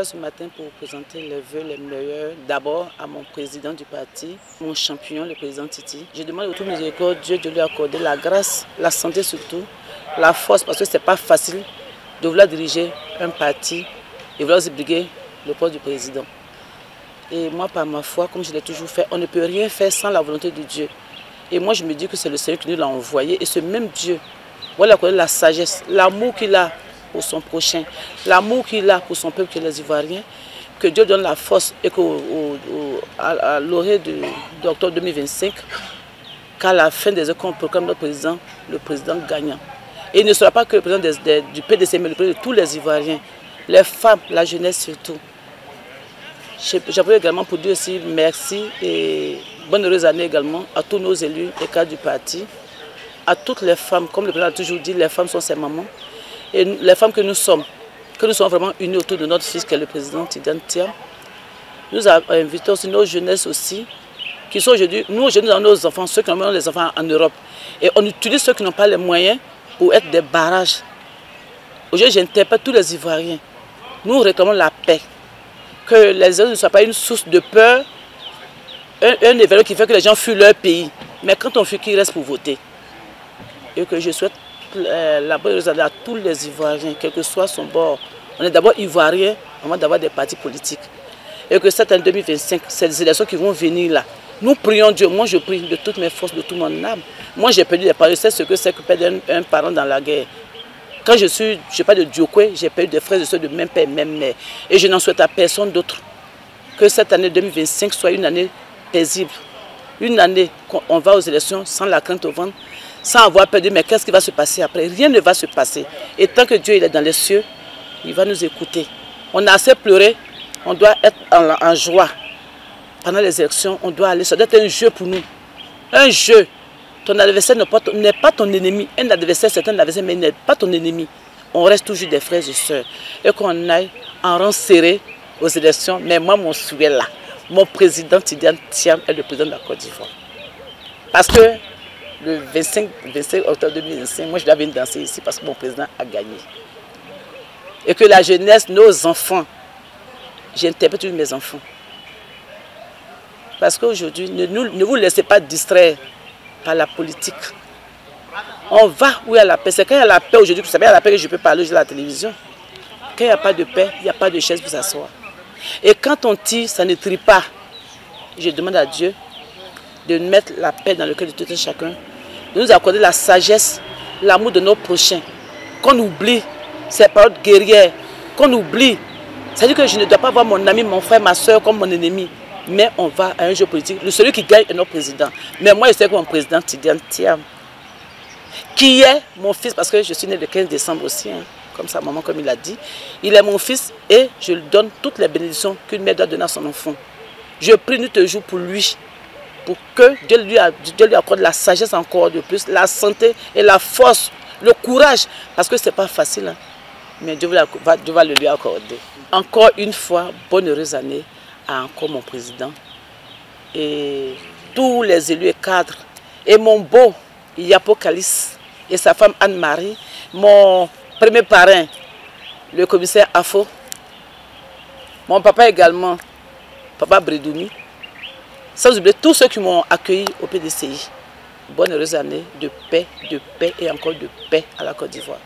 ça ce matin pour vous présenter les vœux les meilleurs. D'abord à mon président du parti, mon champion, le président Titi. Je demande au tout miséricorde, Dieu de lui accorder la grâce, la santé surtout, la force, parce que ce n'est pas facile de vouloir diriger un parti et vouloir briguer le poste du président. Et moi, par ma foi, comme je l'ai toujours fait, on ne peut rien faire sans la volonté de Dieu. Et moi, je me dis que c'est le Seigneur qui nous l'a envoyé. Et ce même Dieu, voilà la sagesse, l'amour qu'il a pour son prochain, l'amour qu'il a pour son peuple qui est les Ivoiriens, que Dieu donne la force et qu'à l'orée d'octobre 2025, qu'à la fin des élections, on proclame notre président, le président gagnant. Et il ne sera pas que le président du PDC, mais le président de tous les Ivoiriens, les femmes, la jeunesse surtout. J'aimerais également pour dire aussi merci et bonne heureuse année également à tous nos élus et cadres du parti, à toutes les femmes, comme le président a toujours dit, les femmes sont ses mamans. Et les femmes que nous sommes vraiment unis autour de notre fils qui est le président Tidiane Thiam. Nous invitons aussi nos jeunesses aussi, qui sont aujourd'hui, nous aujourd'hui dans nos enfants, ceux qui ont des enfants en Europe. Et on utilise ceux qui n'ont pas les moyens pour être des barrages. Aujourd'hui, j'interpelle tous les Ivoiriens. Nous réclamons la paix. Que les élections ne soient pas une source de peur, un événement qui fait que les gens fuient leur pays. Mais quand on fuit, qu'ils restent pour voter. Et que je souhaite la bonne résultat à tous les Ivoiriens, quel que soit son bord. On est d'abord Ivoiriens avant d'avoir des partis politiques. Et que cette année 2025, ces élections qui vont venir là, nous prions Dieu. Moi je prie de toutes mes forces, de toute mon âme. Moi j'ai perdu des parents, je sais ce que c'est que perdre un parent dans la guerre. Quand je parle de Diokwe, j'ai perdu des frères et soeurs de même père, même mère. Et je n'en souhaite à personne d'autre. Que cette année 2025 soit une année paisible. Une année qu'on va aux élections sans la crainte au ventre, sans avoir perdu, mais qu'est-ce qui va se passer après? Rien ne va se passer. Et tant que Dieu il est dans les cieux, il va nous écouter. On a assez pleuré, on doit être en joie. Pendant les élections, on doit aller, ça doit être un jeu pour nous. Un jeu. Ton adversaire n'est pas ton ennemi. Un adversaire, c'est un adversaire, mais il n'est pas ton ennemi. On reste toujours des frères et sœurs. Et qu'on aille en rang serré aux élections. Mais moi, mon souhait là, mon président Tidiane Thiam est le président de la Côte d'Ivoire. Parce que le 25 octobre 2025, moi je dois venir danser ici parce que mon président a gagné. Et que la jeunesse, nos enfants, j'interpelle tous mes enfants. Parce qu'aujourd'hui, ne vous laissez pas distraire par la politique. On va où il y a la paix. C'est quand il y a la paix aujourd'hui, vous savez, il y a la paix que je peux parler à la télévision. Quand il n'y a pas de paix, il n'y a pas de chaise pour s'asseoir. Et quand on tire, ça ne trie pas. Je demande à Dieu de mettre la paix dans le cœur de tout un chacun, de nous accorder la sagesse, l'amour de nos prochains, qu'on oublie ces paroles guerrières, qu'on oublie. C'est-à-dire que je ne dois pas voir mon ami, mon frère, ma soeur comme mon ennemi, mais on va à un jeu politique. Celui qui gagne est notre président. Mais moi, je sais que mon président, Tidiane Thiam, qui est mon fils, parce que je suis né le 15 décembre aussi, hein, comme sa maman, comme il a dit, il est mon fils et je lui donne toutes les bénédictions qu'une mère doit donner à son enfant. Je prie nuit et jour pour lui, pour que Dieu lui accorde la sagesse encore de plus, la santé et la force, le courage, parce que ce n'est pas facile, hein, mais Dieu va le lui accorder. Encore une fois, bonne heureuse année à encore mon président et tous les élus et cadres, et mon beau Yapo Calice et sa femme Anne-Marie, mon premier parrain, le commissaire Afo, mon papa également, papa Bridoumi, sans oublier tous ceux qui m'ont accueilli au PDCI. Bonne heureuse année de paix et encore de paix à la Côte d'Ivoire.